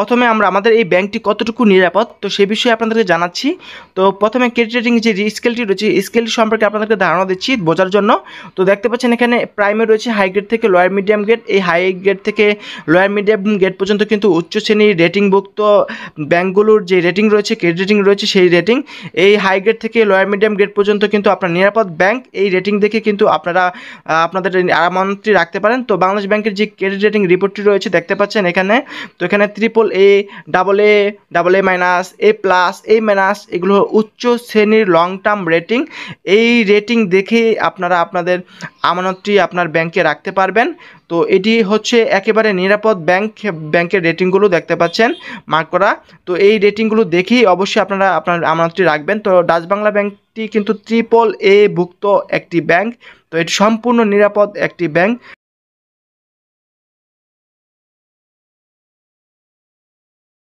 প্রথমে আমরা আমাদের এই ব্যাংকটি কতটুকু নিরাপদ তো সে বিষয়ে আপনাদেরকে জানাচ্ছি। তো প্রথমে ক্রেডিট রেটিং যে স্কেলটি রয়েছে স্কেলটি সম্পর্কে আপনাদেরকে ধারণা দিচ্ছি বোঝার জন্য। তো দেখতে পাচ্ছেন এখানে প্রাইমে রয়েছে হাই গ্রেড থেকে লোয়ার মিডিয়াম গ্রেড, এই হাই গ্রেড থেকে লোয়ার মিডিয়াম গ্রেড পর্যন্ত কিন্তু উচ্চ শ্রেণীর রেটিংভুক্ত ব্যাংকগুলোর যে রেটিং রয়েছে ক্রেডিট রেটিং রয়েছে সেই রেটিং। এই হাই গ্রেড থেকে লোয়ার মিডিয়াম গ্রেড পর্যন্ত কিন্তু আপনার নিরাপদ ব্যাংক, এই রেটিং দেখে কিন্তু আপনারা আপনাদের আমানতটি রাখতে পারেন। তো বাংলাদেশ ব্যাংকের যে ক্রেডিট রেটিং রিপোর্টটি রয়েছে দেখতে পাচ্ছেন এখানে, তো এখানে AAA, AA minus, A plus, A minus এগুলো উচ্চ শ্রেণীর লং টার্ম রেটিং। এই রেটিং দেখে আপনারা আপনাদের আমানতটি আপনার ব্যাংকে রাখতে পারবেন। তো এটি হচ্ছে একেবারে নিরাপদ ব্যাংকের রেটিংগুলো দেখতে পাচ্ছেন মার্ক করা। তো এই রেটিংগুলো দেখেই অবশ্যই আপনারা আপনার আমানতটি রাখবেন। তো ডাচ বাংলা ব্যাংকটি কিন্তু AAA ভুক্ত একটি ব্যাংক, তো এটি সম্পূর্ণ নিরাপদ একটি ব্যাংক।